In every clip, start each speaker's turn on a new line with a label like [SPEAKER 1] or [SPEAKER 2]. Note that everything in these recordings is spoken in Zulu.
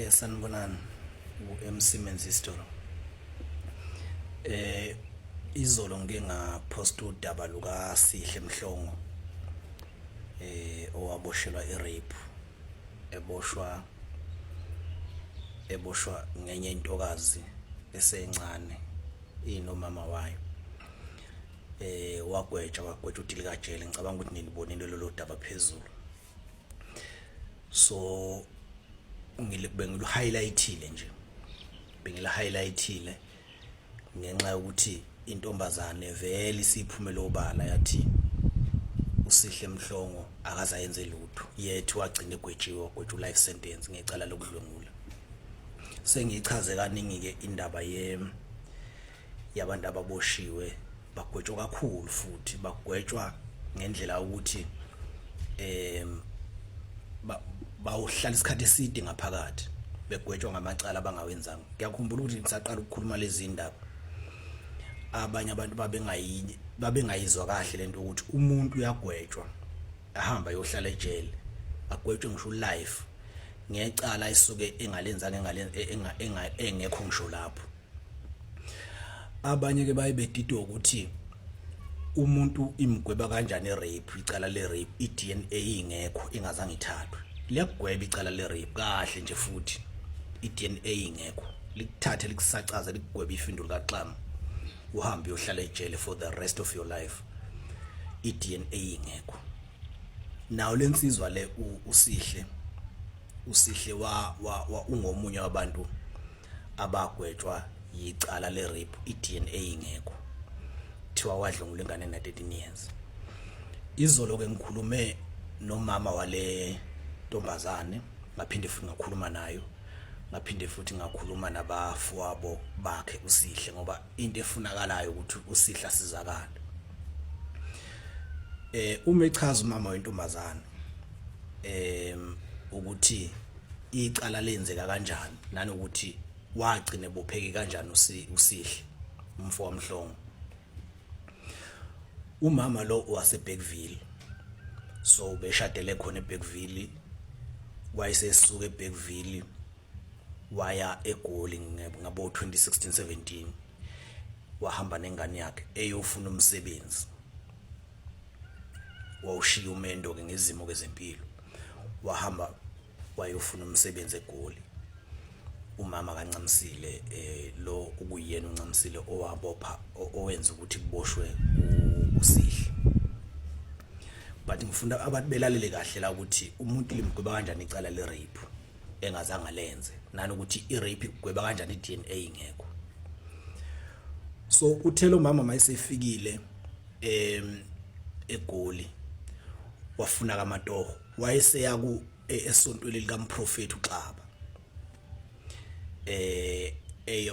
[SPEAKER 1] Sanibonani uMC Menzisitolo. Izolo ngike ngapost udaba luka Sihle Mhlongo owaboshelwa irape eboshwa ngenye intokazi esencane inomama wayo. Wagwetshwa udilika jele. Ngicabanga ukuthi nilibonile lelo daba phezulu. So bengilu-highlightile nje. Bengila-highlightile ngenxa yokuthi intombazane vele isiphumela obala yathi uSihle Mhlongo akazayenze lutho. Yethu wagcina egwetshiwe life sentence ngecala lokudlwengula. Sengichaze kaningi ke indaba yabantu ababoshiwe bagwetshwa kakhulu futhi bagwetshwa ngendlela ukuthi bawuhlala isikhathi eside ngaphakathi begwetshwa ngamacala abangawenzanga. Ngiyakhumbula ukuthi ngisaqala ukukhuluma lezi indaba abanye abantu babengayizwa kahle lento ukuthi umuntu uyagwetshwa ahamba yohlala ejele agwetshwe ngisho life ngecala isuke engalenzanga engekho ngisho lapho. Abanye ke bayebedidwa ukuthi umuntu imgweba kanjani rape, icala le rape iDNA ingekho ingazange ithathwe. Liyagweba icala le rape kahle nje futhi iDNA ingekho likuthathe likusacaza likugweba ifindo likaXama uhambe uyohlala ejele for the rest of your life iDNA ingekho. Nawo lensizwa le uSihle ungomunye wabantu abagwetshwa yicala le rape iDNA ingekho thiwa wadlungula ingane na 13 years. Izolo ke ngikhulume nomama wale ntombazane ngaphinde futhi ngakhuluma nayo ngaphinde futhi ngakhuluma nabafowabo bakhe uSihle ngoba into efunakalayo ukuthi uSihle asizakale. Uma echaza umama wentombazane ukuthi icala lenzeka kanjani nanokuthi wagcina bopheke kanjani uSihle umfo Mhlongo. Umama lo waseBergville, so beshadele khona eBergville, wayesesuka eBergville waya eGoli ngabo 2016-17 wahamba nengane yakhe eyofuna umsebenzi. Wawushiya umendo ke ngezimo zempilo wahamba wayofuna umsebenzi eGoli. Umama kaNcamisile lo ukuyena uNcamisile owabopha owenza ukuthi kuboshwe uSihle. But ngifunda abantu belalele kahle la ukuthi umuntu limgweba kanjani icala le rape engazange lenze nanokuthi irape igweba kanjani iDNA ingekho. So uthela umama mayisefikile eGoli wafuna kaMatoho wayeseya ku esontweni likaMprofeti uXaba.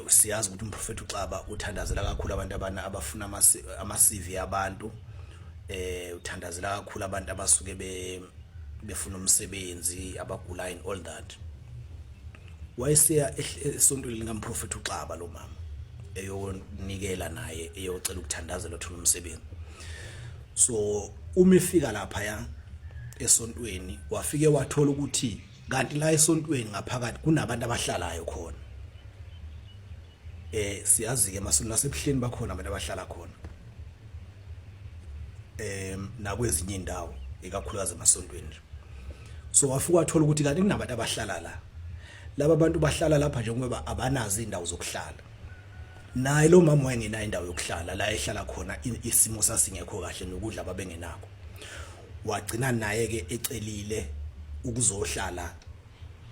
[SPEAKER 1] Siyazi ukuthi uMprofeti uXaba uthandazela kakhulu abantu abafuna ama-CV abantu, uthandazela kakhulu abantu abasuke befuna umsebenzi abagula and all that. Wayeseya esontweni likaMprofeti uXaba lo mama eyonikela naye eyocela ukuthandazela uthola umsebenzi. So uma efika lapha ya esontweni wafike wathola ukuthi kanti la esontweni ngaphakathi kunabantu abahlalayo khona. Siyazi ke emasonto nasebuhleni bakhona abantu abahlala khona. Nakwezinye indawo ikakhulukazi emasontweni. So wafika wathola ukuthi kanti kunabantu abahlala la. Laba bantu bahlala lapha njengoba abanazi indawo zokuhlala. Naye lo mama wayengenayo indawo yokuhlala la ehlala khona isimo sasingekho kahle nokudla babengenakho. Wagcina naye ke ecelile ukuzohlala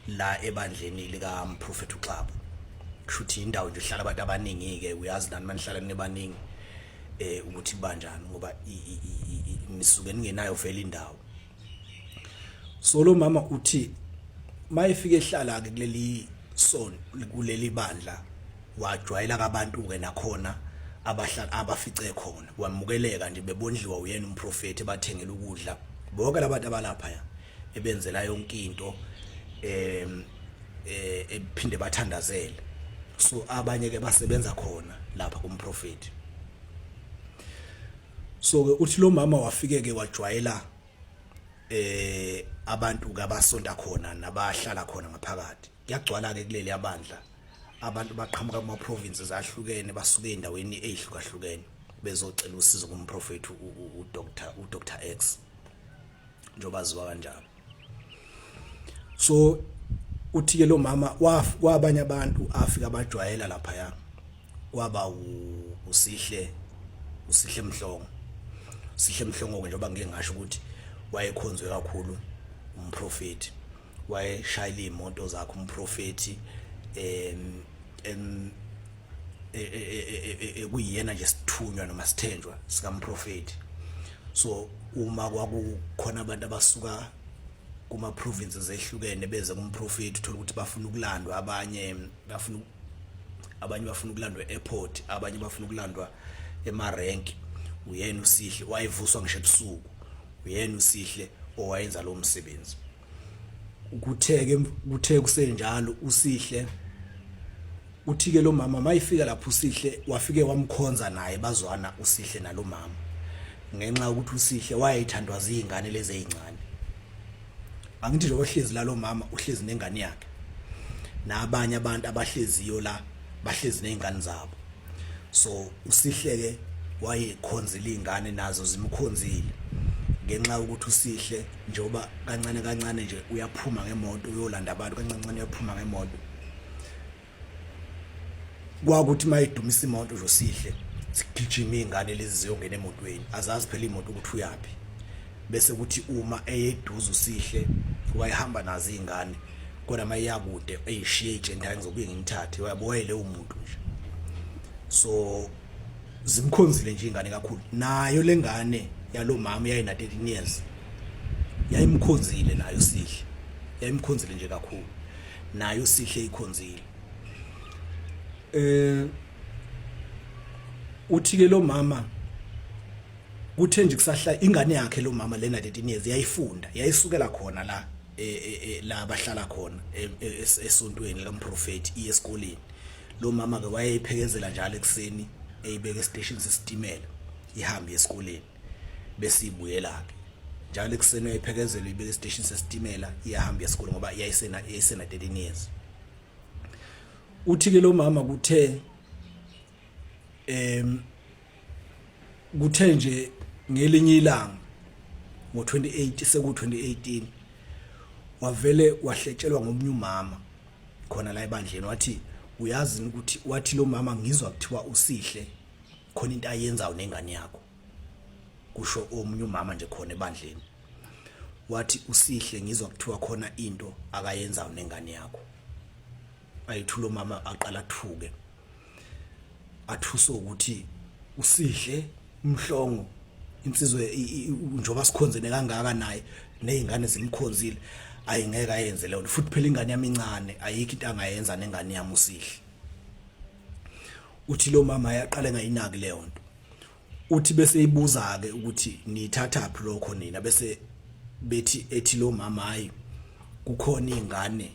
[SPEAKER 1] la ebandleni lika Mprofeti uXaba. Kushuthi indawo nje ihlala abantu abaningi ke uyazi nani manihlala nebaningi ukuthi banjani ngoba nisuke ningenayo vele indawo. So lo mama uthi mayifike ehlala ke kuleli kuleli bandla wajwayela kabantu ke nakhona abahlala abafice khona wamukeleka nje bebondliwa uyena uMprofeti bathengela ukudla bonke labantu abalapha ya ebenzela yonke into ephinde bathandazele. So abanye ke basebenza khona lapha kuMprofeti. So ke uthi lo mama wafike ke wajwayela abantu kabasonta khona nabahlala khona ngaphakathi kuyagcwala ke kuleli abandla abantu baqhamuka kuma provinces ahlukene basuka endaweni ezihlukahlukene bezocela usizo kumprofeti uDr X njoba ziwa kanjalo. So uthi ke lo mama kwabanye abantu afika abajwayela lapha ya kwaba usihle Mhlongo. Sihle Mhlongo njengoba ngeke ngasho ukuthi wayekhonzwe kakhulu umprofeti, wayeshayila imoto zakhe umprofeti kuyiyena nje sithunywa noma sithenjwa sikamprofeti. So uma kwakukhona abantu abasuka kuma provinces ehlukene beze kumprofeti uthola ukuthi bafuna ukulandwa, abanye bafuna ukulandwa e-airport, abanye bafuna ukulandwa emarenki. Uyena usihle wayevuswa ngisho ebusuku, uyena usihle owayenza lo msebenzi. Kuthe kusenjalo usihle uthi ke lo mama mayifika lapho usihle wafike wamkhonza naye bazwana usihle nalo mama ngenxa ukuthi usihle wayethandwa izingane lezi ezincane. Angithi nje ohlezi la lo mama uhlezi nengane yakhe nabanye abantu abahleziyo la bahlezi nezingane zabo. So usihle ke wayekhonzile izingane nazo zimkhonzile ngenxa ukuthi usihle njoba kancane nje uyaphuma ngemoto uyolanda abantu kancane uyaphuma ngemoto. Kwakuthi mayidumisa imoto nje usihle sigijima izingane lezi ziyongena emotweni azazi phela imoto ukuthi uyapi. Bese kuthi uma eyeduza usihle wayehamba nazo izingane kodwa mayiyakude eyishiye ejendani ngizobuye ngimthathe wayaboye leyo umuntu nje. So zimkhonzile nje ingane kakhulu. Nayo lengane yalo mama yayina 13 years yayimkhonzile nayo usihle, yayimkhonzile nje kakhulu nayo usihle ikhonzile. Uthi ke lo mama kuthe nje kusahla ingane yakhe lo mama lena 13 years yayifunda, yayisukela khona la la bahlala khona esontweni likaMprofeti iye esikoleni. Lo mama ke wayeyiphekezela njalo ekseni eyibeka estation sesitimela ihambe esikoleni bese ibuyela ke njalo ekseni wayiphekezela ibeka estation sesitimela iyahamba esikoleni ngoba yayisena 13 years. Uthi ke lo mama kuthe nje ngelinye ilanga ngo28 seku2018 wavele wahletshelwa ngomnye umama khona la ebandleni wathi uyazi ukuthi wathi lo mama ngizwa kuthiwa usihle khona into ayenzayo nengane yakho. Kusho omnye umama nje khona ebandleni wathi usihle ngizwa kuthiwa khona into akayenzayo nengane yakho. Ayithulo mama aqala athuke athuso ukuthi usihle Mhlongo insizwe njoba sikhonzene kangaka naye nezingane zimkhonzile ayingeke ayenze leyo futhi phela ingane yami incane ayikho into angayenza nengane yami usihle. Uthi lo mama yaqala ngayinaki leyo nto. Uthi bese ibuza ke ukuthi nithatha phi lokho nina bese ethi lo mama hayi kukhona izingane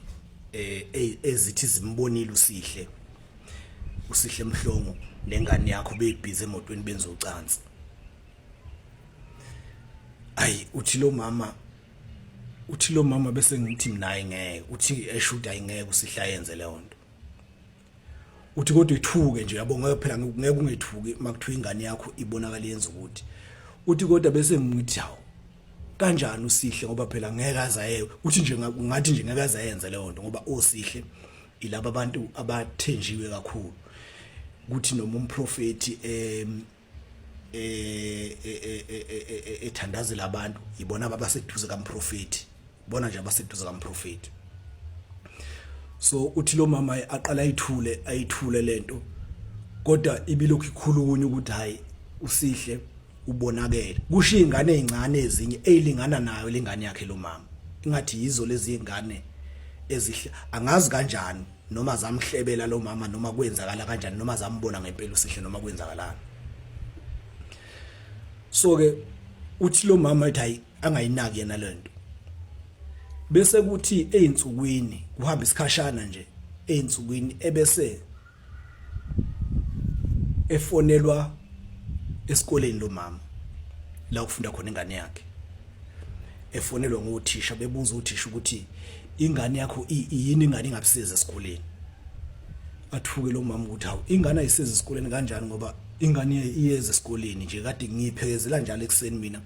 [SPEAKER 1] ezithi zimbonile usihle Mhlongo nengane yakho beyibhize emotweni benza ucansi. Ayi uthi lo mama bese ngithi mina ayingeke uthi eshuda ayingeke usihle ayenze leyo nto. Uthi kodwa ithuke nje yabo ngeke phela ngeke ungethuki makuthiwa ingane yakho ibonakala yenza ukuthi. Uthi kodwa bese ngithi hawo kanjani usihle ngoba phela ngeke azaye uthi nje ngathi nje ngeke azayenza leyo nto ngoba osihle ilabo abantu abathenjiwe kakhulu ukuthi noma umprofeti ethandazela abantu yibona abaseduze kaMprofeti, bona nje abaseduze kaMprofeti. So uthi lo mama aqala ayithule lento kodwa ibilokhu ikhulu kunye ukuthi hayi usihle ubonakele. Kusho izingane ezincane ezinye ezilingana nayo lengane yakhe lo mama. Ingathi yizo lezi izingane ezihle angazi kanjani noma zamhlebela lo mama noma kwenzakala kanjani noma zambona ngempela usihle noma kwenzakalana. So ke uthi lo mama ethi hayi angayinaki yena lento. Bese kuthi einsukwini kuhamba isikhashana nje einsukwini ebese efonelwa esikoleni lo mama la ufunda khona ingane yakhe efonelwa ngothisha bebuza uthisha ukuthi ingane yakho yini ingane ingabisiza esikoleni. Athuke lo mama ukuthi hawu ingane ayisiza esikoleni kanjani ngoba ingane iyeza esikoleni nje kade ngiyiphekezela njalo ekseni mina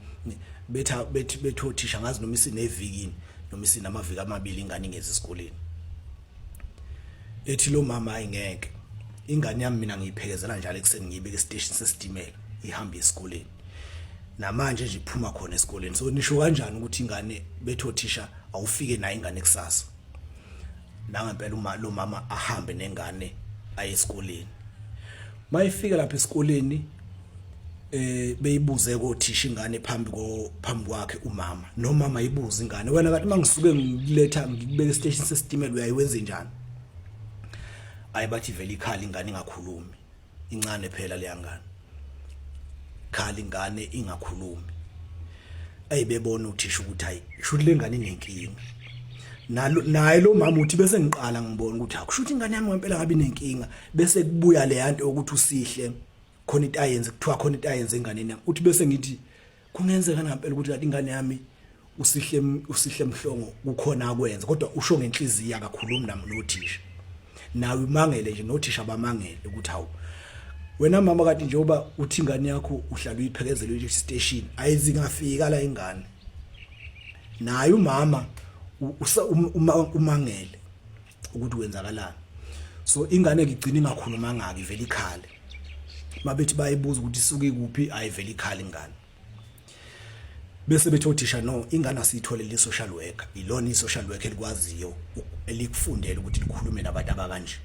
[SPEAKER 1] bethi othisha ngazi noma isinevikini noma isinamaviki amabili ingane ingeze esikoleni. Ethi lo mama ayingeke ingane yami mina ngiyiphekezela njalo ekseni ngiyibeka estation sesitimela ihamba esikoleni namanje nje iphuma khona esikoleni. So nisho kanjani ukuthi ingane bethi othisha awufike nayo ingane kusasa nangempela lo mama ahambe nengane aye esikoleni. Mayifika lapha esikoleni beyibuze kothisha ingane phambi kwakhe umama nomama ibuza ingane wena kathi mangisuke ngiletha ngikubeka estation sesitimela uyayiwenza njani. Ayibathi vele ikhala ingane ingakhulumi incane phela le ngane khala ingane ingakhulumi. Ayibebona uthisha ukuthi hayi shuthi le ngane inenkinga naye lo mama uthi bese ngiqala ngibona ukuthi akushuthi ingane yami ngempela ngabe inenkinga bese kubuya le yanto ukuthi usihle khona into ayenze kuthiwa khona into ayenze enganeni yami uthi bese ngithi kungenzeka ngempela ukuthi kanti ingane yami usihle mhlongo kukhona akwenza kodwa usho ngenhliziyo akakhulumi nami nothisha nawe imangele nje nothisha bamangele ukuthi hawu wena mama kade njengoba uthi ingane yakho uhlala uyiphekezela nje station ayizingafika la ingane naye umama umangele ukuthi wenzakalani. So ingane ngigcina ingakhuluma ngaki vele ikhale mabethi bayibuza ukuthi isuke kuphi ayivele ikhale ingane bese bethi othisha no ingane asiyitholele social worker ilona i-social worker elikwaziyo elikufundela ukuthi likhulume nabantu abakanje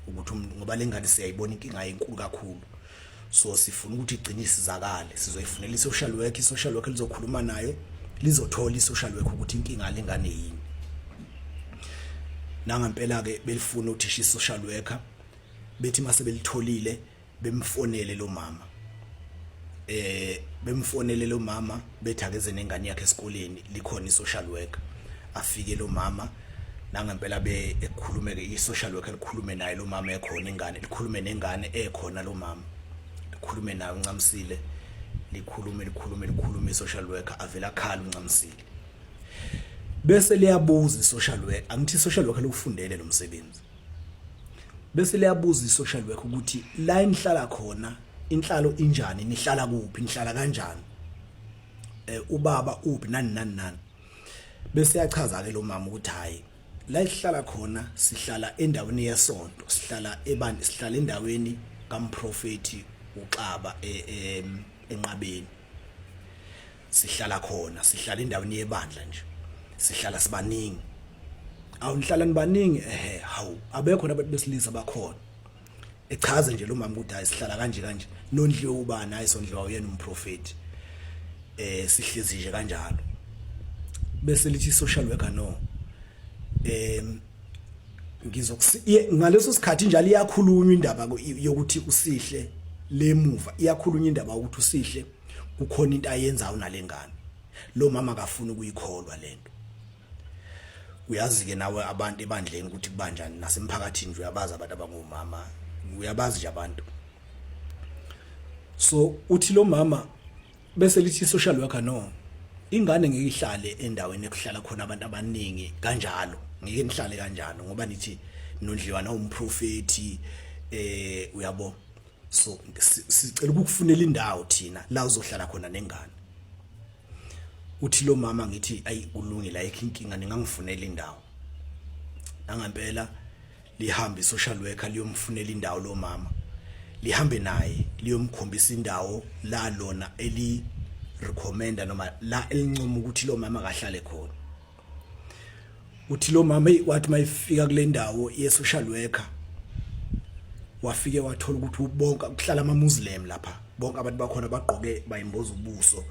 [SPEAKER 1] ukuthi ngoba lengane siyayibona inkinga enkulu kakhulu. So sifuna ukuthi igcine isizakale sizoyifunela i-social worker, i-social worker lizokhuluma nayo lizothola i-social worker ukuthi inkinga lengane yini. Nangempela ke belifuna uthisha i-social worker bethi mase belitholile bemfonele lo mama bemfonele lo mama bethi akeze nengane yakhe esikoleni likhona i-social worker. Afike lo mama nangempela ekhulume ke i-social worker likhulume naye lo mama ekhona ingane likhulume nengane ekhona lo mama likhulume naye uncamsile likhulume i-social worker avela khala uncamsile bese liyabuza i-social worker angithi i-social worker lokufundele lo msebenzi bese liyabuza i-social worker ukuthi la inihlala khona inhlalo injani nihlala kuphi nihlala kanjani ubaba uphi nani bese yachaza ke lo mama ukuthi hayi la ihlala khona sihlala endaweni yesonto sihlala endaweni kamprofeti uXaba enqabeni sihlala khona sihlala endaweni yebandla nje sihlala sibaningi awuhlala nibaningi hawu abekho nabantu besilisa bakhona echaze nje lo mama ukuthi hayi sihlala kanje nondliwe ubani hayi sondliwa uyena umprofeti sihlezi nje kanjalo bese lithi social worker no ngaleso sikhathi njalo iyakhulunywa indaba yokuthi usihle lemuva iyakhulunywa indaba ukuthi usihle kukhona into ayenzayo nalengane lo mama akafuna ukuyikholwa lento. Uyazi ke nawe abantu ebandleni ukuthi kubanjani nasemphakathini nje uyabazi abantu abangomama uyabazi nje abantu. So uthi lo mama bese lithi social worker no ingane ngeke ihlale endaweni ekuhlala khona abantu abaningi kanjalo ngeke nihlale kanjalo ngoba nithi nondliwa na umprofeti uyabo. So sicela ukukufunela indawo thina la uzohlala khona nengane. Uthi lo mama ngithi ayi ulungile ayikho inkinga ningangifunela indawo. Nangempela lihambe i-social worker liyomfunela indawo lo mama lihambe naye liyomkhombisa indawo la lona eli recommenda noma la elincoma ukuthi lo mama akahlale khona. Uthi lo mama wathi mayifika kule ndawo ye-social worker wafike wathola ukuthi bonke kuhlala ama-Muslim lapha bonke abantu bakhona bagqoke bayimboza ubuso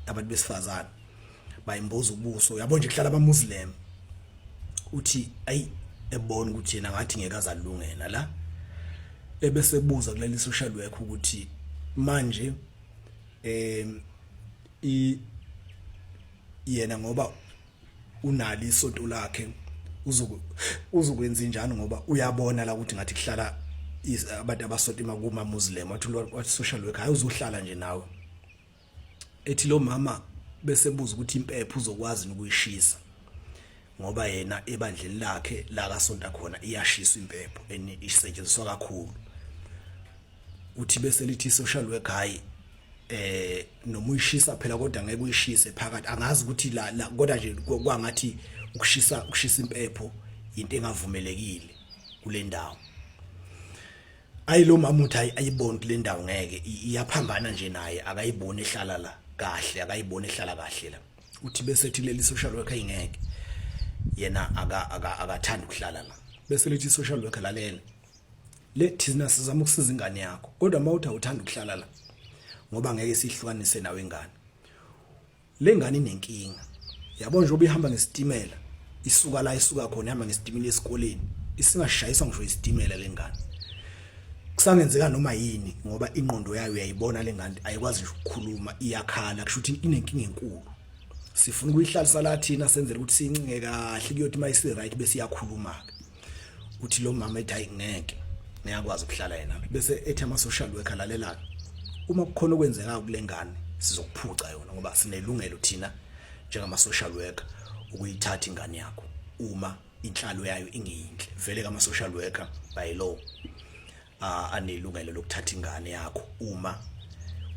[SPEAKER 1] abantu besifazana bayimboza ubuso yabo nje kuhlala ama-Muslim. Uthi ayi ebona ukuthi yena ngathi ngeke azalungela la ebese buza kuleli social worker ukuthi manje yena ngoba unali isonto lakhe uzokwenza njani ngoba uyabona la ukuthi ngathi kuhlala abantu abasonto kuma-Muslim wathi social worker hayi uzohlala nje nawe. Ethi lo mama bese buza ukuthi impepho uzokwazi ukuyishisa ngoba yena ebandleni lakhe la kasonta khona iyashisa impepho isetshenziswa kakhulu. Uthi bese lithi social worker hayi noma uyishisa phela kodwa ngeke uyishise phakathi, angazi ukuthi la kodwa nje kwangathi ukushisa impepho into engavumelekile kule ndawo. Ayilo mama uthi ayiboni kule ndawo ngeke iyaphambana nje naye, akayiboni ehlala la kahle, akayiboni ehlala kahle la. Uthi bese ethi leli social worker ingeke yena akathanda ukuhlala la. Bese lithi social worker lalela, le thina sizama ukusiza ingane yakho kodwa mawuthi awuthanda ukuhlala la ngoba ngeke sihlukanise nawe ingane. Le ngane inenkinga, yabo nje obihamba ngesitimela isuka la isuka khona ihamba ngesitimela esikoleni isingashayiswa ngisho isitimela le ngane. Kusangenzeka noma yini ngoba ingqondo yayo uyayibona le ngane ayikwazi ukukhuluma, iyakhala, kusho ukuthi inenkinga enkulu. Sifuna ukuyihlalisa la thina senzele ukuthi sincike kahle kuyothi mayisi right bese iyakhuluma ke. Uthi lo mama ethi ngeke ngiyakwazi ukuhlala yena. Bese ethi ama social worker lalela, uma kukhona okwenzeka kule ngane sizokuphuca yona ngoba sinelungelo thina njengama social worker ukuyithatha ingane yakho uma inhlalo yayo ingeyinhle. Vele kama social worker by law anelungelo lokuthatha ingane yakho uma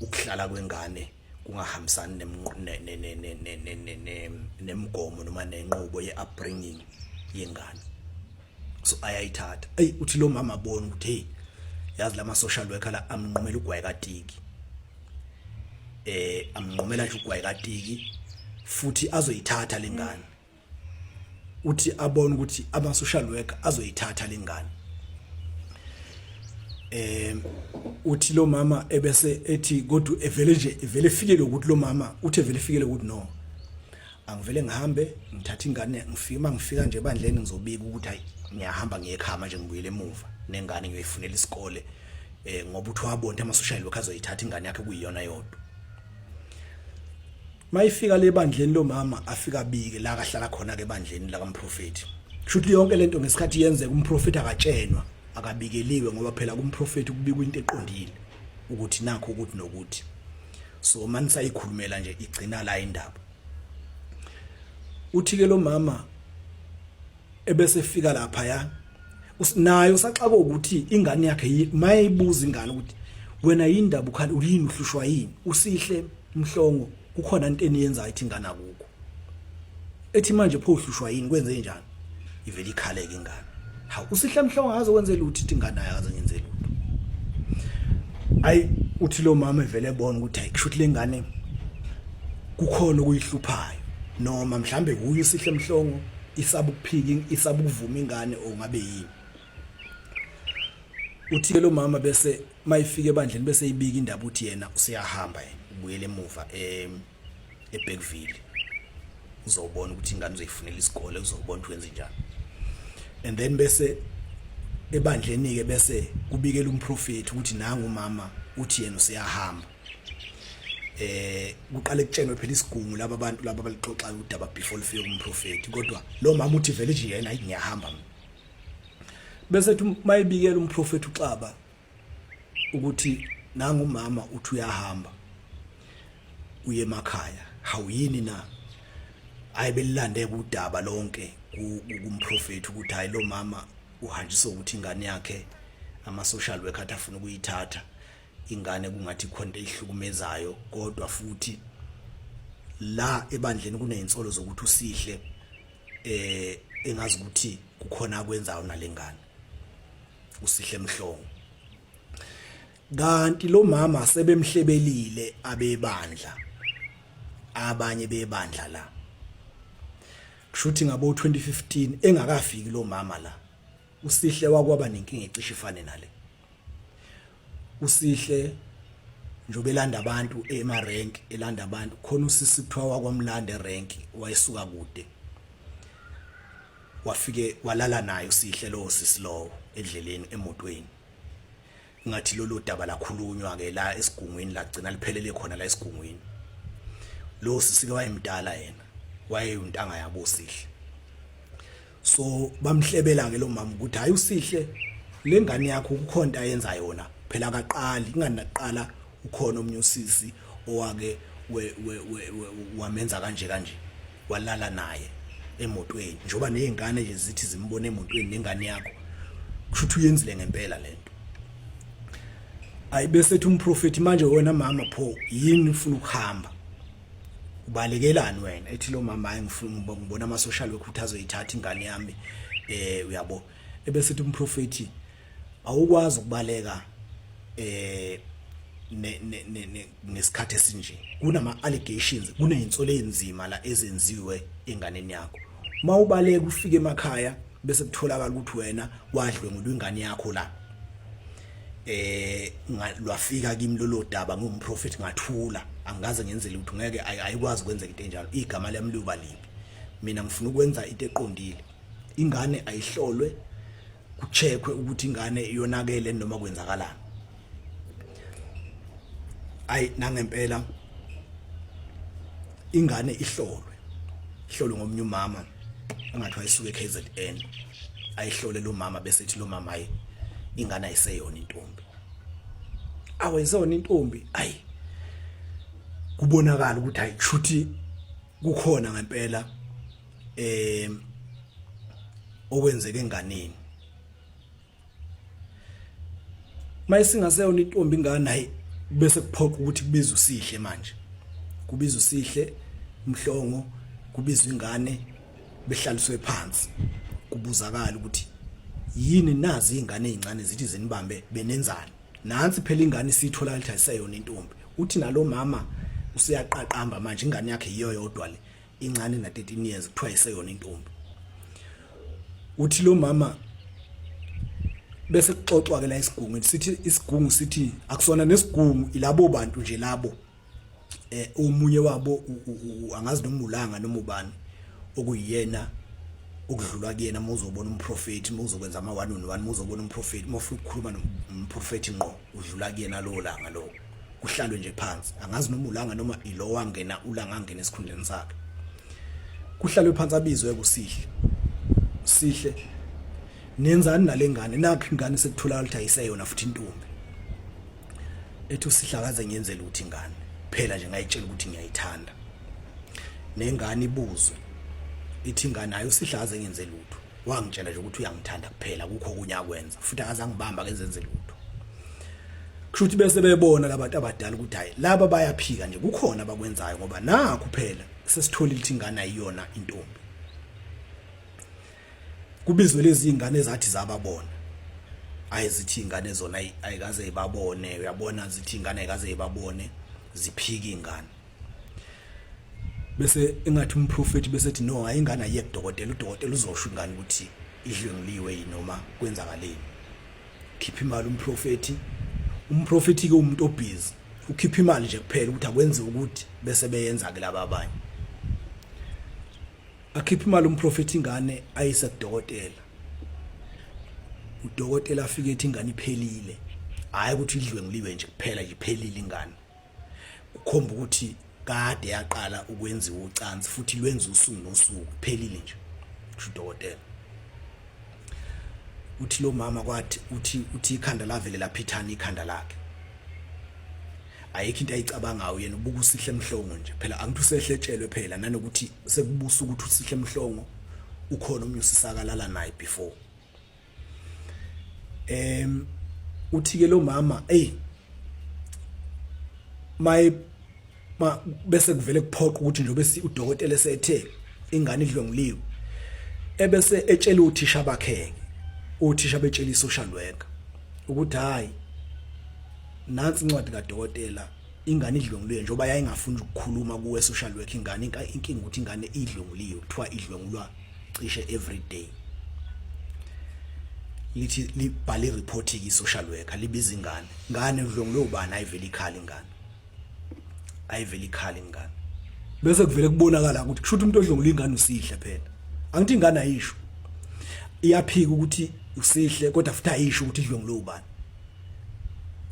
[SPEAKER 1] ukuhlala kwengane kungahambisani nemigomo noma nenqubo ye-upbringing yengane. So ayayithatha. Uthi lo mama bona ukuthi hey yazi lama social worker la amnqumela ugwayi katiki, amnqumela nje ugwayi katiki futhi azoyithatha lengane. Uthi abona ukuthi ama social worker azoyithatha lengane. Uthi lo mama ebese ethi kodwa evele fikele ukuthi lo mama uthi evele fikele ukuthi no, angivele ngihambe ngithatha ingane ngifika nje ebandleni ngizobika ukuthi hayi ngiyahamba ngiyekhama nje ngibuyele emuva nengane ngiyoyifunela isikole ngoba uthi wabona ama social worker azoyithatha ingane yakhe kuyiyona yodwa. Mayifika le bandleni lo mama afika bike la kahlala khona ke bandleni la kaMprofeti. Kushuthi yonke lento ngesikhathi yenzeka uMprofeti akatshenwa, akabikeliwe ngoba phela kuMprofeti kubikwa into eqondile ukuthi nakho ukuthi nokuthi. So manje sayikhulumela nje igcina la indaba. Uthi ke lo mama ebese fika lapha ya nayo saxako ukuthi ingane yakhe mayibuza ingane ukuthi wena yindaba ukhali uyini uhlushwa yini usihle Mhlongo kukhona into eniyenza ithi ingane akukho. Ethi manje pho uhlushwa yini kwenze njani? Ivele ikhaleke ingane. Ha usihle Mhlongo akaze kwenze lutho ithi ingane akaze ngenze lutho. Uthi lo mama evele ebona ukuthi hayi kushuthi lengane kukhona okuyihluphayo noma mhlambe huye usihle Mhlongo isabu ukuphika isabu ukuvuma ingane ongabe yini. Uthi lo mama bese mayifika ebandleni bese ibika indaba uthi yena usiyahamba ubuyele emuva eBergville uzobona ukuthi ingane uzoyifunela isikole, uzobona ukuthi wenze njani. And then bese ebandleni ke bese kubikela uMprofeti ukuthi nanga umama uthi yena usiyahamba. Kuqale kutshenwe phela isigungu laba abantu laba balixoxa udaba before lifike kuMprofeti, kodwa lo mama uthi vele nje yena ngiyahamba. Bese ethi mayibikela uMprofeti uXaba ukuthi nanga umama uthi uyahamba uye emakhaya, hawuyini na ayibelilande kudaba lonke kuMprofeti ukuthi hayi lo mama uhanjiswa ukuthi ingane yakhe ama social worker atafuna ukuyithatha ingane kungathi khona ehlukumezayo, kodwa futhi la ebandleni kuneyinsolo zokuthi usihle engazi ukuthi kukhona akwenzayo nalengane usihle Mhlongo. Kanti lo mama sebemhlebelile abebandla abanye bebandla la kushuthi ngabo 2015 engakafiki lo mama la usihle wakwaba nenkinga ecishe ifane nale. Usihle njobe elanda abantu emarenki elanda abantu khona usisi kuthiwa wakwamlanda erank wayesuka kude wafike walala naye usihle lo sisi lo endleleni emotweni. Ngathi lolo daba lakhulunywa ke la esigungwini lagcina liphelele khona la esigungwini. Lo sisi ke wayemdala yena wayeyuntanga yabo usihle. So bamhlebela ke lo mama ukuthi hayi usihle lengane yakho kukhonto ayenza yona phela akaqali ingane naqala ukhona omnye usisi owake wamenza kanje walala naye emotweni njoba nezingane nje zithi zimbone emotweni nengane yakho kushuthi uyenzile ngempela lento ayibese ethi umprofeti manje wena mama pho yini ufuna ukuhamba ubalekelani wena ethi lo mama ayengifuna ngibona ama social worker ukuthi azoyithatha ingane yami uyabo ebese ethi umprofeti awukwazi ukubaleka nesikhathi esinje kunama allegations kunezinsolo ezenzima la ezenziwe enganeni yakho mawubaleka ufike emakhaya bese kutholakala ukuthi wena wadlwengulwa ingane yakho la lwafika kimi lolo daba ngumprofeti ngathula angaze ngenzele ukuthi ngeke ayikwazi kwenzeka into enjalo igama lami liba libi mina ngifuna ukwenza into eqondile ingane ayihlolwe kucheckwe ukuthi ingane iyonakele noma kwenzakalani nangempela ingane ihlolwe ngomnye umama engathi wayisuka eKZN ayihlole lo mama bese ethi lo mama ingane ayiseyona intombi awayizona intombi kubonakala ukuthi ayishuthi kukhona ngempela okwenzeke enganeni mayisingaseyona intombi ingane bese kuphoqa ukuthi kubizwe usihle manje kubizwe usihle umhlongo kubizwe ingane behlaliswe phansi kubuzakala ukuthi yini nazi ingane ezincane zithi zinibambe benenzani nansi phela ingane sithola lithi ayiseyona intombi uthi nalo mama usiyaqaqamba manje ingane yakhe yiyo yodwa le incane na 13 years kuthiwa ayiseyona intombi uthi lo mama bese kuxoxwa ke la isigungwini sithi isigungu sithi akusona nesigungu ilabo bantu nje labo omunye wabo angazi noma ulanga noma ubani okuyena okudlulwa kuyena muzobona umprofeti muzokwenza ama 1-on-1 muzobona umprofeti mofuna ukukhuluma nomprofeti ngqo udlula kuyena lo langa lo kuhlalwe nje phansi angazi noma ulanga noma ilo wangena ulanga angena esikhundleni sakhe kuhlalwe phansi abizwe kusihle nenzani nalengane nakho ingane sekutholakala ukuthi ayiseyona futhi intombi ethi usihlakaze ngiyenzela ukuthi ingane phela nje ngayitshela ukuthi ngiyayithanda nengane ibuzwe ithi ingane ayo usihlakaze ngiyenzela lutho wangitshela nje ukuthi uyangithanda kuphela kukho kunya kwenza futhi akazangibamba kenzenze lutho kushuthi bese bebona labantu abadala ukuthi hayi laba bayaphika nje kukhona abakwenzayo ngoba nakho phela sesitholile ukuthi ingane ayiyona intombi kubizwe lezi ingane ezathi zababona ayizithi ingane zona ayikaze ibabone uyabona zithi ingane ayikaze ibabone ziphika ingane bese engathi umprofeti bese ethi no ayingane aye kudokotela udokotela uzosho ingane ukuthi idlwengiliwe noma kwenzakaleni khipha imali umprofeti ke umuntu obhizi ukhipha imali nje kuphela ukuthi akwenze ukuthi bese beyenza ke laba abanye akhipha imali umprofeti ingane ayise kudokotela udokotela afike ethi ingane iphelile hayi ukuthi idlwengiliwe nje kuphela nje iphelile ingane kukhomba ukuthi kade yaqala ukwenziwa ucansi futhi lwenza usuku nosuku phelile nje udokotela uthi lo mama kwathi uthi ikhanda lavele laphithana ikhanda lakhe ayikho into ayicabangayo yena ubuka usihle emhlongo nje phela angithi usehletshelwe phela nanokuthi sekubusa ukuthi usihle emhlongo ukhona umnye usisakalala naye before uthi ke lo mama bese kuvele kuphoqa ukuthi nje bese udokotela esethe ingane idlwengiliwe ebese etshela uthisha bakhe uthisha betshela isocial worker ukuthi hayi nansi incwadi kaDokotela ingane idlwengiliwe njoba yayingafuni ukukhuluma kuwe social worker ingane inkinga ukuthi ingane idlwengiliwe kuthiwa idlwengulwa cishe every day lithi libhale report ki social worker libiza ingane idlwengulwe ubani ayiveli ikhala ingane bese kuvele kubonakala ukuthi kushuthi umuntu odlwengula ingane usihle phela angithi ingane ayisho iyaphika ukuthi usihle kodwa futhi ayisho ukuthi idlwengulwe ubani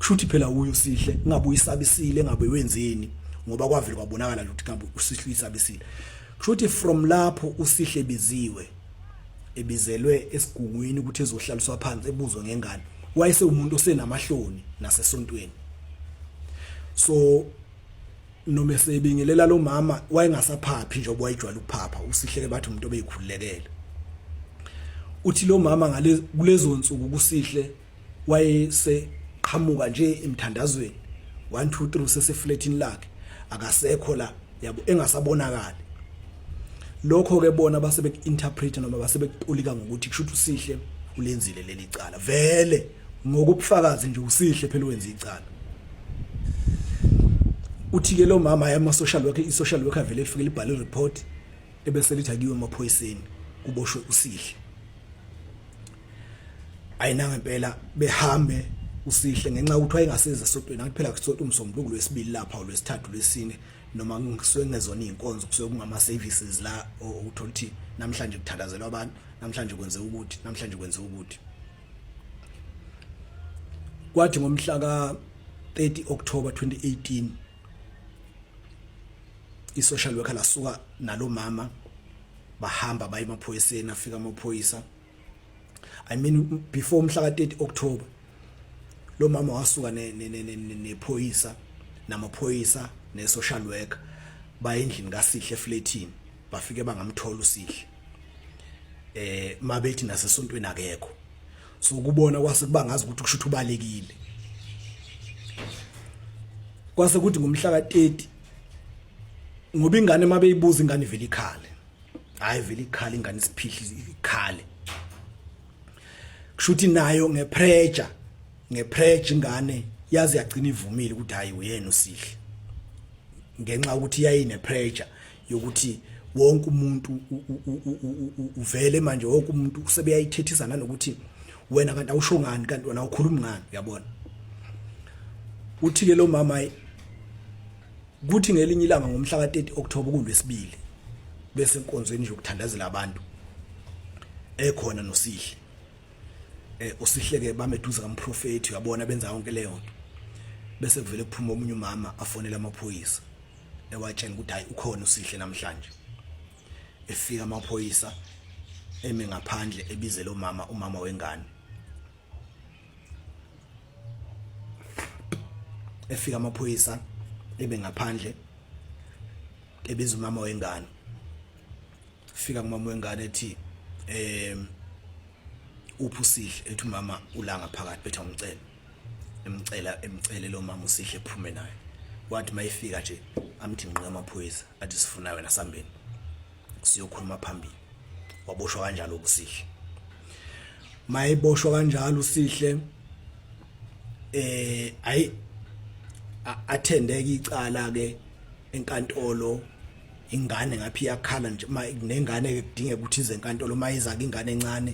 [SPEAKER 1] kushuthi phela uyu usihle ngabe uyisabisile ngabe wenzeni ngoba kwavile kwabonakala ukuthi kambe usihle uyisabisile kushuthi from lapho usihle ebizelwe esigungwini ukuthi ezohlaliswa phansi ebuzwe ngengane wayese umuntu osenamahloni nasesontweni so noma esebingelela lo mama wayengasaphaphi nje obwayijwala ukuphapha usihleke bathi umuntu obeyikhululekele uthi lo mama ngale kulezo nsuku kusihle wayese qhamuka nje emthandazweni 1 2 3 seseflatini lakhe akasekho la yabo engasabonakali lokho ke bona base beinterpret noma base bekutolika ngokuthi kushuthi usihle ulenzile leli cala vele ngokubufakazi nje usihle phela wenza icala uthi ke lo mama yama social worker i-social worker vele ifike libhale report ebese lithi akiwe emaphoyiseni kuboshwe usihle ayinanga impela behambe usihle ngenxa ukuthi wayengasiza esotweni ngathi phela kusonto umsombuluko lwesibili lapha olwesithathu lwesine noma ngisuke ngezona inkonzo kusuke kungama services la uthola ukuthi namhlanje kuthandazelwa abantu namhlanje kwenze ukuthi namhlanje kwenze ukuthi kwathi ngomhla ka 30 October 2018 i-social worker lasuka nalo mama bahamba baye emaphoyiseni afika amaphoyisa I mean before umhla ka 30 October lo mama wasuka nephoyisa namaphoyisa ne-social worker baye endlini kaSihle eflatini bafike bangamthola uSihle mabethi nasesontweni akekho so kubona kwase kuba ngazi ukuthi kushuthi ubalekile kwase kuthi ngomhla ka 30 ngoba ingane mabeyibuza ingane vele ikhale hayi vele ikhale ingane isiphihli ikhale kushuthi nayo ngepressure ingane yazi yagcina ivumile ukuthi hayi uyena uSihle ngenxa ukuthi yayine pressure yokuthi wonke umuntu uvele manje wonke umuntu usebeyayithethisa nanokuthi wena kanti awusho ngani kanti wena ukhuluma ngani uyabona uthi ke lo mama kuthi ngelinye ilanga ngomhla ka 30 October kulwesibili bese enkonzweni nje ukuthandazela abantu ekhona noSihle uSihle ke bameduza kamprofeti uyabona benza yonke leyo nto bese kuvele kuphuma omunye umama afonela amaphoyisa ewatshela ukuthi hayi ukhona uSihle namhlanje efika amaphoyisa eme ngaphandle ebize lo mama umama wengane efika amaphoyisa ebe ngaphandle ebiza umama wengane fika kumama wengane ethi uPhusihle ethi umama ulanga phakathi bethu emcele lo mama uSihle ephume naye wathi mayifika nje amthi ngqe amaphoyisa athi sifuna wena sambeni siyokhuluma phambili waboshwa kanjalo uSihle mayiboshwa kanjalo uSihle athendeka icala ke enkantolo ingane ngaphi yakhala nje nengane ke kudinge ukuthi ize enkantolo mayiza ke ingane encane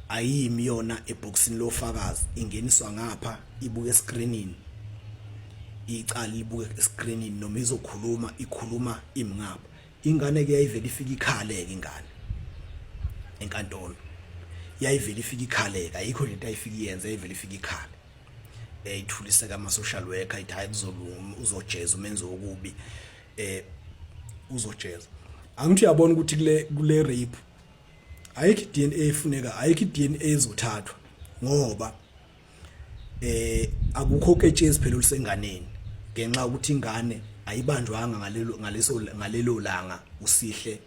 [SPEAKER 1] ayimi yona eboxini lofakazi ingeniswa ngapha ibuke escreenini icala libuke escreenini noma izokhuluma ikhuluma imngapha ingane ke yayivela ifika ikhaleke ingane enkantolo yayivela ifika ikhaleka ayikho into ayifika iyenze yayivela ifika ikhale ithulise kama social worker ithi hayi kuzolunga uzojeza umenze okubi uzojeza angithi uyabona ukuthi kule rape ayikho DNA efuneka ayikho DNA ezothathwa ngoba akukho ketshezi phela olusenganeni ngenxa ukuthi ingane ayibanjwanga ngalelo langa uSihle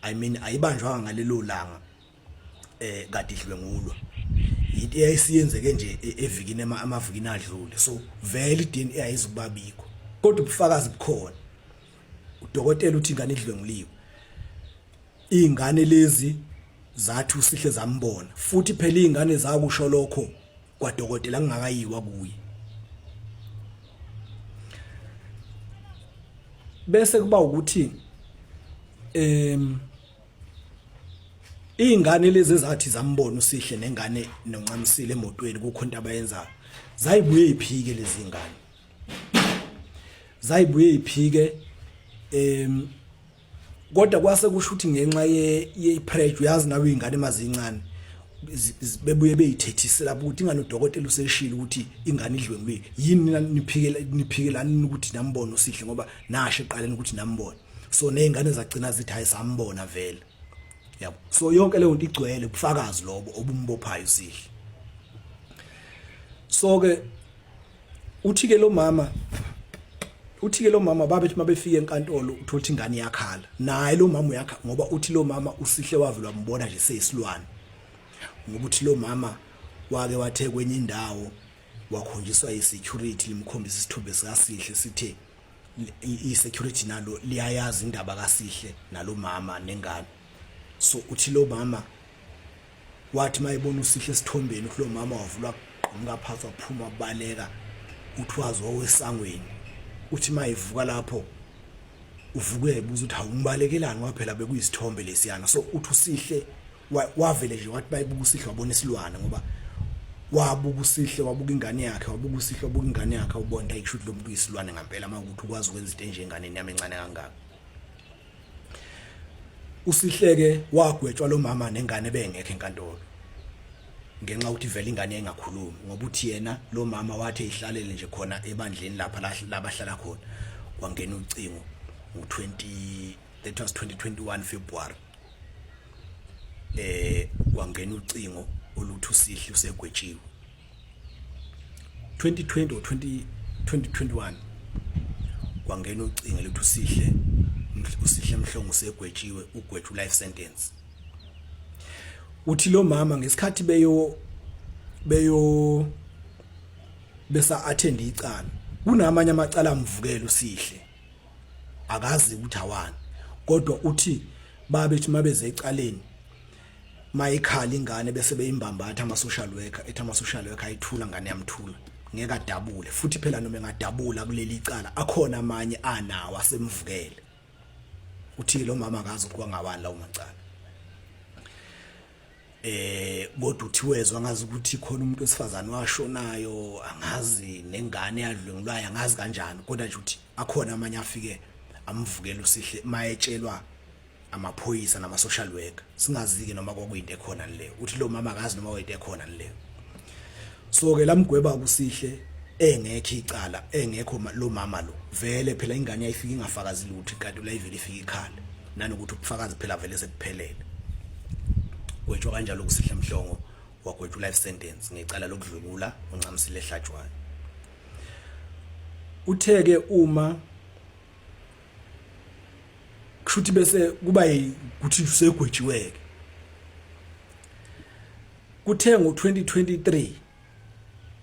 [SPEAKER 1] I mean ayibanjwanga ngalelo langa kade idlwengulwa into eyayisiyenzeke nje evikini amavikini adlule so vele iDNA ayizubabikho kodwa ubufakazi bukhona udokotela uthi ingane idlwenguliwe ingane lezi zathi uSihle zambona futhi phela izingane zakusho lokho kwadokotela kungakayiwa kuye bese kuba ukuthi izingane lezi ezathi zambona uSihle nengane noncamisile emotweni kukhonto abayenza zayibuye iphike lezi ngane zayibuye iphike kodwa kwase kusho ukuthi ngenxa ye-pressure uyazi nawe izingane emazincane bebuye beyithethise lapho ukuthi ingane udokotela useshila ukuthi ingane idlwenguliwe yini niphikelani ukuthi nambona uSihle ngoba nasho eqaleni ukuthi nambona so nezingane zagcina zithi hayi sambona vele yabo so yonke leyo nto igcwele ubufakazi lobo obumbophayo uSihle so ke uthi ke lo mama uthi ke lo mama babethi mabefika enkantolo uthola ukuthi ingane yakhala naye lo mama uyakha ngoba uthi lo mama usihle wavela wambona nje seyisilwane ngoba uthi lo mama wake wathe kwenye indawo wakhonjiswa isecurity limkhombisa isithombe sikaSihle sithe isecurity nalo liyayazi indaba kaSihle nalo mama nengane so uthi lo mama wathi mayibona uSihle esithombeni uthi lo mama wavulwa qhamuka phansi waphuma baleka uthi wazo wesangweni uthi mayivuka lapho uvuke ebuza uthi awungibalekelani ngoba phela bekuyisithombe lesiyana so uthi uSihle wavele nje wathi bayibuka uSihle wabona isilwane ngoba wabuka uSihle wabuka ingane yakhe wabuka uSihle wabuka ingane yakhe ubona ayishuthi lo muntu uyisilwane ngempela manje ukwazi ukwenza into enjenganeni yami encane kangaka uSihle ke wagwetshwa lo mama nengane bengekho enkantolo ngenxa ukuthi vele ingane engakhulumi ngoba uthi yena lo mama wathi ehlalele nje khona ebandleni lapha labahlala khona kwangena ucingo that was 2021 February kwangena ucingo oluthi uSihle usegwetshiwe 2020 or 2021 kwangena ucingo oluthi uSihle Mhlongo usegwetshiwe ugwetshwa life sentence uthi lo mama ngesikhathi besa attend icala kunamanye amacala amvukela uSihle akazi ukuthi awani kodwa uthi babethi mabeze ecaleni mayikhala ingane bese beyimbambatha ama social worker ethi ama social worker ayithula ngane yamthula ngeke adabule futhi phela noma engadabula kuleli icala akhona amanye anawo asemvukele uthi lo mama akazi ukuthi kwangawani lawo macala kodwa uthi wezwa angazi ukuthi khona umuntu wesifazane washonayo angazi nengane yadlwengulwayo angazi kanjani kodwa nje uthi akhona amanye afike amvukela uSihle mayetshelwa amaphoyisa nama social worker singazi ke noma kwakuyinto ekhona leyo uthi lo mama akazi noma kwayinto ekhona leyo so ke lamgweba uSihle engekho icala engekho lo mama lo vele phela ingane yayifika ingafakazi lutho kanti la ivele ifika ikhala nanokuthi ubufakazi phela vele sekuphelele kwetshwa kanjalo kuSihle Mhlongo wagwetshwa life sentence ngecala lokudlwengula uNcamisile Hlatshwayo utheke uma kushuthi bese kuba ukuthi usegwetshiweke kuthe ngo2023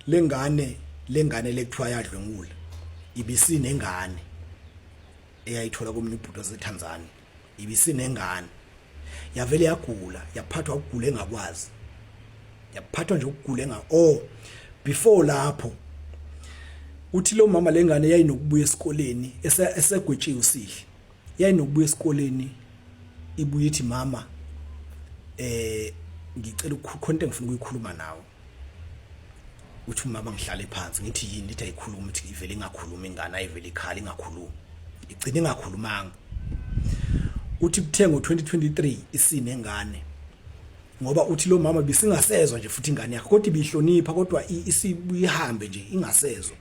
[SPEAKER 1] lengane lekuthiwa yadlwengula ibisinengane eyayithola komunye ubhuti waseTanzania ibisinengane yavele yagula yaphathwa ukugula engakwazi yaphathwa nje ukugula before lapho uthi lo mama lengane yayinokubuya esikoleni esegwetshiwe uSihle yayinokubuya esikoleni ibuye ithi mama ngicela ukhonto engifuna ukuyikhuluma nawe uthi mama ngihlale phansi ngithi yini lithi ayikhuluma ithi ivele ingakhuluma ingane ayivele ikhala ingakhuluma igcina ingakhulumanga uthi kuthe ngo2023 isinengane ngoba uthi lo mama bisingasezwa nje futhi ingane yakhe kodwa ibihlonipha kodwa isibuyihambe nje ingasezwa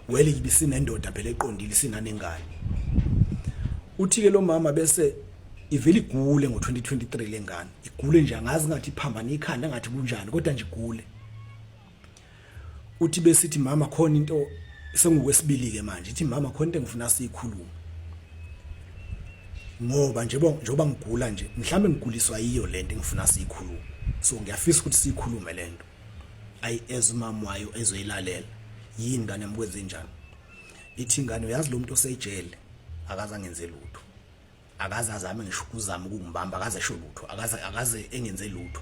[SPEAKER 1] wele ibisinendoda phela eqondile isinanengane uthi ke lo mama bese ivele igule ngo2023 lengane igule nje angazi ngathi iphambana ikhanda ngathi kunjani kodwa nje igule uthi besithi mama khona into sengokwesibili ke manje ithi mama khona into engifuna siyikhuluma ngoba njengoba ngigula nje mhlambe ngiguliswa yiyo lento engifuna siyikhuluma so ngiyafisa ukuthi siyikhulume lento ayi ezimama wayo ezoyilalela yini ngane yamkwenze njani ithi ingane uyazi lo muntu osejele akaza ngenze lutho akaza azame ngisho ukuzama ukungibamba akaze esho lutho akaze engenze lutho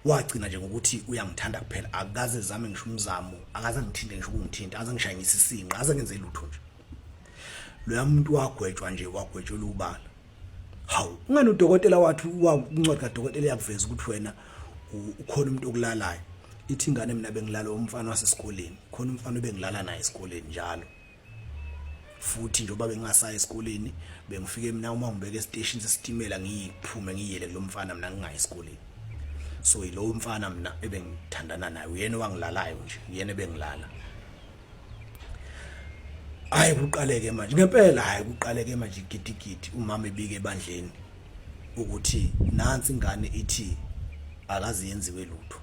[SPEAKER 1] wagcina nje ngokuthi uyangithanda kuphela akaze zame ngisho umzamo akaze ngithinte ngisho ukungithinta akaze ngishayinisa isinqa akaze ngenze lutho nje lo muntu wagwetshwa nje wagwetshelwa ubala hawu ungani udokotela wathi wancwadi kadokotela yakuveza ukuthi wena ukhona umuntu okulalayo ithi ingane mina bengilala umfana wasesikoleni khona umfana bengilala naye esikoleni njalo futhi njengoba bengasayi esikoleni bengifike mina uma ngibeke estation sesitimela ngiyiphume ngiyele lo mfana mina ngingayi esikoleni so yilo mfana mina ebengithandana naye uyena wangilalayo nje uyena bengilala hayi kuqaleke manje ngempela hayi kuqaleke manje gidigidi umama ebike ebandleni ukuthi nansi ingane ithi akazi yenziwe lutho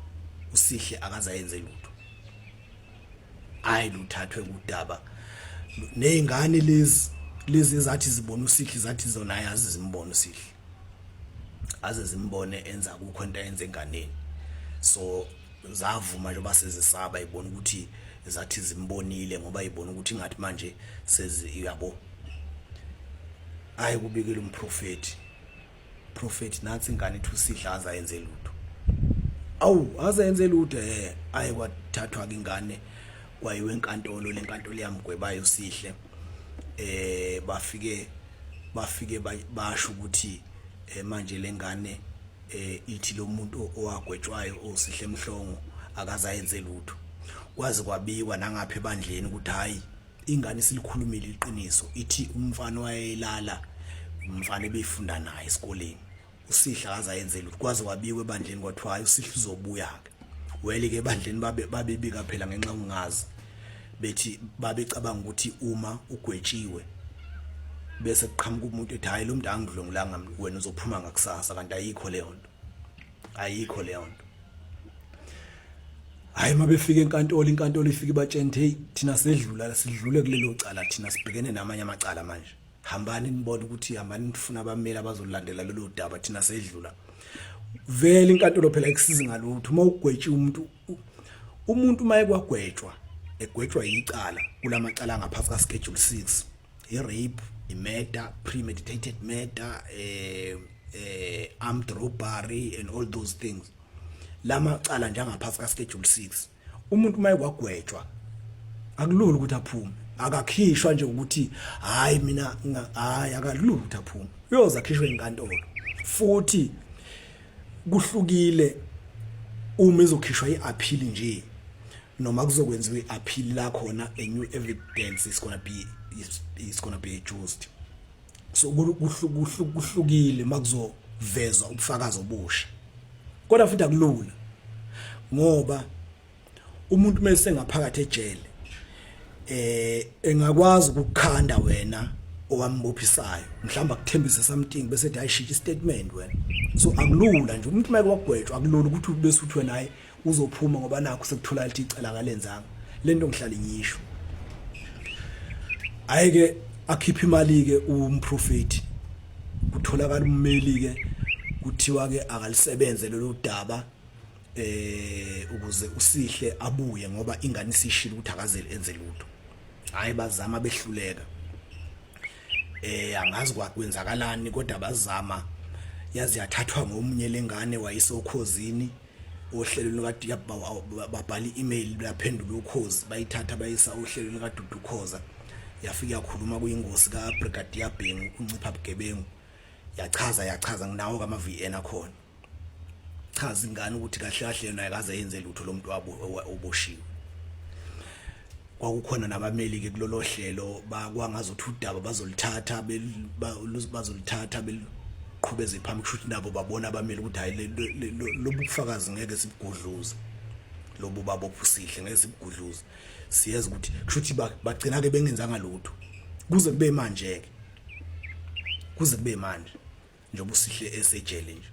[SPEAKER 1] uSihle akaza yenze lutho hayi luthathwe kudaba nezingane lezi ezathi zibona usihle zathi zona ayazi zimbona usihle aze zimbone enza kukho into eyenze enganeni so zavuma nje basezisaba ibona ukuthi zathi zimbonile ngoba ibona ukuthi ngathi manje sezi yabo ayi kubikela umprofeti nathi ingane ithi usihle azayenze lutho azayenze lutho ayi kwathathwa ke ingane kwayiwe enkantolo lenkantolo yamgwebayo usihle bafike basho ukuthi manje lengane ithi lo muntu owagwetshwayo usihle Mhlongo akazayenze lutho kwazi kwabiwa nangapha ebandleni ukuthi hayi ingane silikhulumile iqiniso ithi umfana wayelala umfana ebefunda naye esikoleni usihle akazayenze lutho kwazi kwabiwa ebandleni kwathiwa hayi usihle uzobuya ke wele ke ebandleni babebika phela ngenxa ungazi bethi babecabanga ukuthi uma ugwetshiwe bese kuqhamuka umuntu ethi hayi lo muntu angidlongolanga wena uzophuma ngakusasa kanti ayikho leyo nto hayi mabefika inkantolo ifike batshente hey thina sidlule kulelo cala thina sibhekene namanye amacala manje hambani nibone ukuthi hambani nifuna abameli abazolandela lelo daba thina sedlula vele inkantolo phela ekusiza ngalutho uma ugwetshe umuntu maye kwagwetshwa egwetshwa icala kulamacala ngaphansi ka schedule 6 i-rape i-murder premeditated murder armed robbery and all those things lamacala njengaphansi ka schedule 6 umuntu maye kwagwetshwa akulula ukuthi aphume akakhishwa nje ukuthi hayi mina hayi akalula ukuthi aphume uyoza khishwe enkantolo futhi kuhlukile uma ezokhishwa iappeal nje noma kuzokwenziwa iappeal la khona a new evidence is going to be adjusted so kuhlukile makuzovezwa ubufakazi obusha kodwa futhi akulula ngoba umuntu mase ngaphakathi ejele engakwazi ukukhanda wena owambophisayo mhlamba kuthembisa something bese ethi ayishiya statement wena so akulula nje umuntu make wagwetshwa akulula ukuthi bese uthi wena hayi uzophuma ngoba nakho sekuthola lithi icala kalenzanga lento ngihlala ngisho ayike akhipha imali ke umprofeti kutholakala ummeli ke kuthiwa ke akalisebenze lelo daba ukuze usihle abuye ngoba ingane isishila ukuthi akazeli enze lutho hayi bazama behluleka angazi kwakwenzakalani kodwa bazama yazi yathathwa ngomunye lengane wayisokhozini ohlelo lukade babhala i-email laphendula ukhozi bayithatha bayisa ohlelo lukaDudu Khoza yafika yakhuluma kuyingosi kaBrigadier Bhengu uncipha bugebengu yachaza nginawo kama VN akhona chaza ingane ukuthi kahle kahle yena akaze yenze lutho lomuntu oboshiwe kwakukhona nabameli ke kulolo hlelo bakwangazothi udaba bazolithatha beqhubeze phambili kushuthi nabo babona abameli ukuthi hayi lobu bufakazi ngeke sibugudluze lobu babophusihle ngeke sibugudluze siyeza ukuthi kushuthi bagcina ke bengenzanga lutho kuze kube manje njengoba usihle esejele nje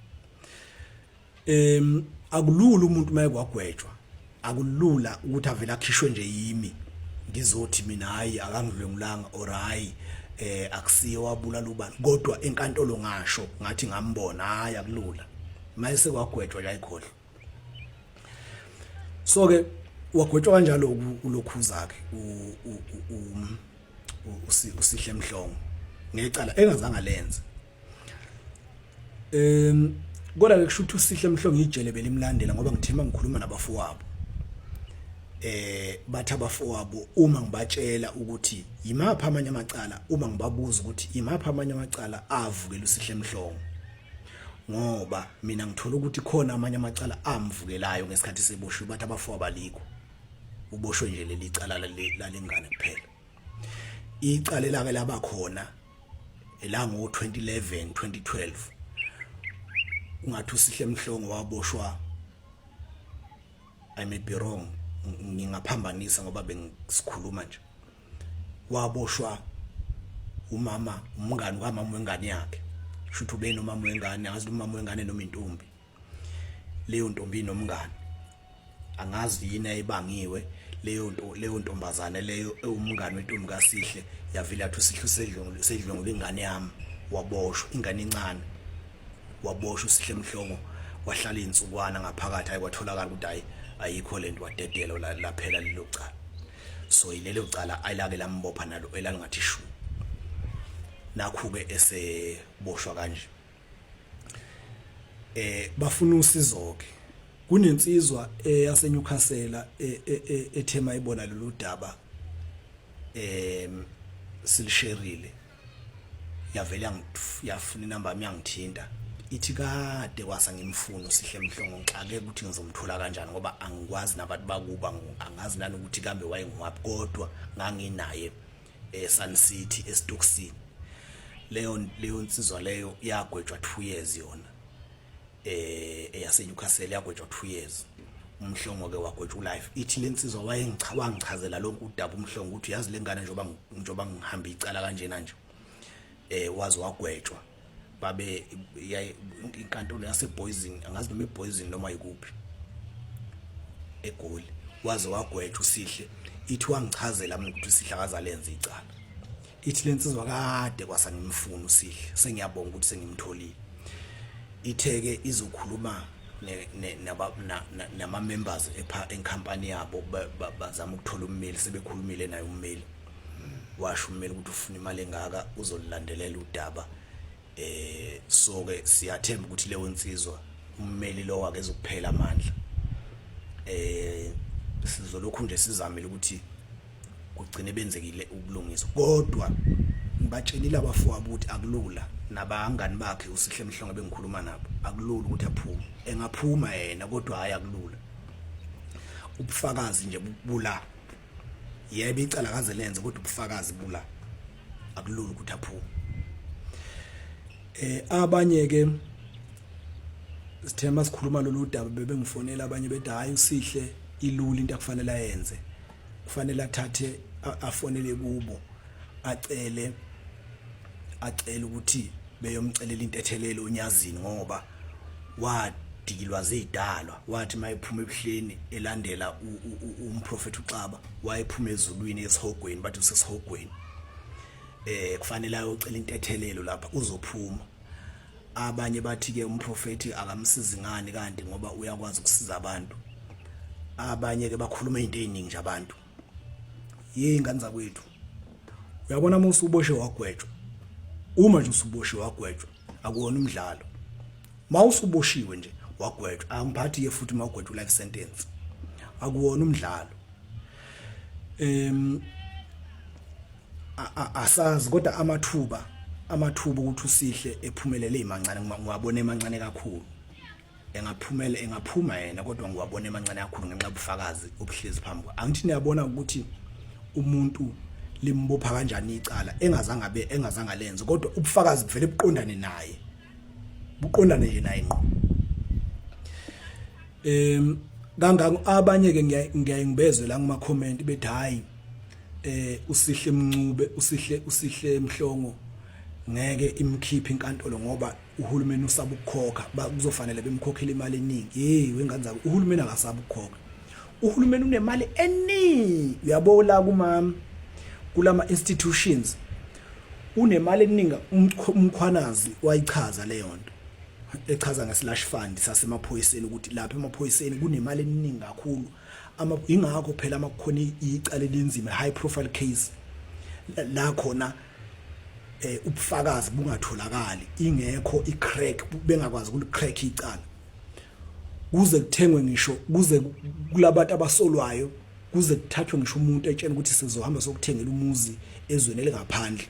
[SPEAKER 1] akulula umuntu maye kwagwetshwa akulula ukuthi avela akhishwe nje yimi ngizothi mina hayi akangidlengulanga or hayi akusiyo wabulala ubani kodwa enkantolo ngasho ngathi ngambona hayi akulula mayese kwagwetshwa yayikhohle so ke wagwetshwa kanjalo ulokhuza ke usihle Mhlongo ngecala engazange lenze kodwa ke kushuthi usihle Mhlongo ijele belimlandela ngoba ngithema ngikhuluma nabafowabo bathi abafowabo uma ngibatshela ukuthi yimapha amanye amacala uma ngibabuza ukuthi yimapha amanye amacala avukela usihle Mhlongo ngoba mina ngithola ukuthi khona amanye amacala amvukelayo ngesikhathi seboshwe bathi abafowabo alikho uboshwe nje leli cala lalengane kuphela icala lake laba khona elango 2011 2012 ungathi usihle Mhlongo waboshwa I may be wrong ngingaphambanisa ngoba bengisikhuluma nje waboshwa umngani kamama wengane yakhe shuthu bene umama wengane angazi umama wengane noma intombi leyo ntombi nomngane angazi yini ayibangiwe leyo ntombazane leyo umngane wentombi kaSihle yavela yathi uSihle sedlongwe ingane yami waboshwa ingane encane waboshwa uSihle Mhlongo wahlala insukwana ngaphakathi ayikwatholakala ukuthi ayikho lento wadedelo laphela lelocala so ilelo cala ayilake lambopha nalo elangathi shu nakho ke eseboshwa kanje bafuna usizo ke kunensizwa yase Newcastle ethema ibona lolu daba silisherile yavela yafuna inamba yami yangithinta ithi kade kwasa ngimfuna uSihle Mhlongo ngixake ukuthi ngizomthola kanjani ngoba angikwazi nabantu bakuba angazi nani ukuthi kambe wayengwapi kodwa nganginaye Sun City eStoksini leyo nsizwa leyo yagwetshwa 2 years yona eyase Newcastle yagwetshwa 2 years uMhlongo ke wagwetshwa life ithi lensizwa wangichazela lonke udaba uMhlongo ukuthi yazi lengane njoba ngihamba icala kanjena nje wazi wagwetshwa babe inkantolo yase Boyzini angazi noma eBoyzini noma yikuphi eGoli wazi wagwetshwa uSihle ithi wangichazela mina ukuthi uSihle akazalenza icala ithi lensizwa kade kwasa ngimfuna uSihle sengiyabonga ukuthi sengimtholile itheke izokhuluma nama members enkampani yabo bazama ukuthola ummeli sebekhulumile naye ummeli washo ummeli ukuthi ufuna imali engaka uzolilandelela udaba so ke siyathemba ukuthi leyo nsizwa ummeli lo wake ezokuphela amandla sizolokhu nje sizamile ukuthi kugcine benzekile ubulungiswa kodwa ngibatshelile abafowabo ukuthi akulula nabangani bakhe uSihle Mhlongo bengikhuluma nabo akulula ukuthi aphume engaphuma yena kodwa hayi akulula ubufakazi nje bubula yebo icala kaze lenze kodwa ubufakazi bula akulula ukuthi aphume abanye ke sithema sikhuluma lolu daba bebengifonela abanye bethi hayi uSihle ilula into akufanele ayenze kufanele athathe afonele kubo acele ukuthi beyomcelela intethelelo uNyazini ngoba wadikilwa zidalwa wathi mayiphuma ebuhleni elandela umprofeti uXaba wayephuma ezulwini esihogweni bathi usesihogweni kufanele ayocela intethelelo lapha uzophuma abanye bathi ke umprofeti akamsizi ngani kanti ngoba uyakwazi ukusiza abantu abanye ke bakhuluma izinto eziningi nje abantu yingane zakwethu uyabona uma usuboshe wagwetshwa uma nje usuboshe wagwetshwa akuwona umdlalo mawusuboshiwe nje wagwetshwa angiphathi ke futhi mawugwetshwa life sentence akuwona umdlalo asazi kodwa amathuba ukuthi uSihle ephumelele imancane ngiwabone emancane kakhulu engaphuma yena kodwa ngiwabone emancane kakhulu ngenxa yobufakazi obuhlezi phambi angithi niyabona ukuthi umuntu limbopha kanjani icala engazange lenze kodwa ubufakazi buvele buqondane naye buqondane nje naye ngqo kangaka abanye ke ngiyayingibezwe la kuma comment bethi hayi uSihle Mncube uSihle Mhlongo ngeke imkhiphe inkantolo ngoba uhulumeni usaba ukukhokha kuzofanele bemkhokhele imali eningi wengane zakho uhulumeni akasaba ukukhokha uhulumeni unemali eningi uyabola kumama kulama institutions unemali eningi umkhwanazi wayichaza leyo nto echaza ngeslash fund sasemaphoyiseni ukuthi lapha emaphoyiseni kunemali eningi kakhulu ingakho phela amakhona icala elinzima high profile case la khona ubufakazi bungatholakali ingekho icrack bengakwazi ukulicrack icala kuze kuthengwe ngisho kuze kulabantu abasolwayo kuze kuthathwe ngisho umuntu etshena ukuthi sizohamba sokuthengela umuzi ezweni elingaphandle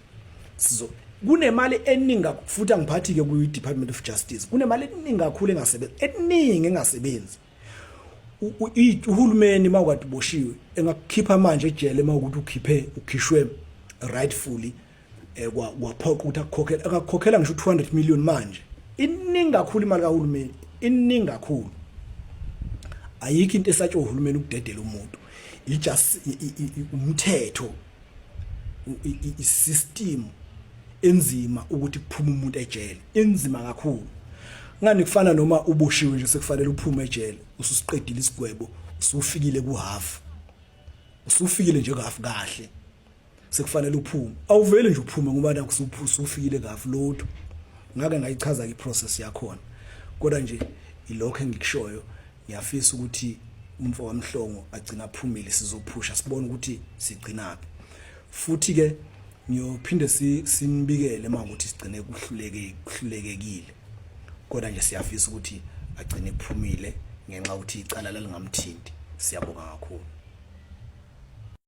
[SPEAKER 1] kunemali eningi futhi angiphathi ke ku Department of Justice kunemali eningi kakhulu engasebenzi uhulumeni mawukade boshiwe engakukhipha manje ejele mawukuthi ukhishwe rightfully kwaphoqa ukuthi akukhokhela ngisho 200 million manje iningi kakhulu imali kahulumeni iningi kakhulu ayikho into esatshwe uhulumeni ukudedela umuntu just umthetho isystem enzima ukuthi kuphume umuntu ejele enzima kakhulu ngani kufana noma uboshiwe nje sekufanele uphume ejele ususiqedile isigwebo usufikile ku half usufikile nje kafu kahle sekufanele uphume awuvele nje uphume ngoba naku usufikile kafu lotho ngake ngayichaza iprocess yakhona kodwa nje ilokho engikushoyo ngiyafisa ukuthi umfo wamhlongo agcina aphumile sizophusha sibone ukuthi sigcinaphi futhi ke ngiyophinde sinibikele manje ukuthi sigcine kuhlulekekile kodwa nje siyafisa ukuthi agcine kuphumile ngenxa ukuthi icala lalingamthinti siyabonga kakhulu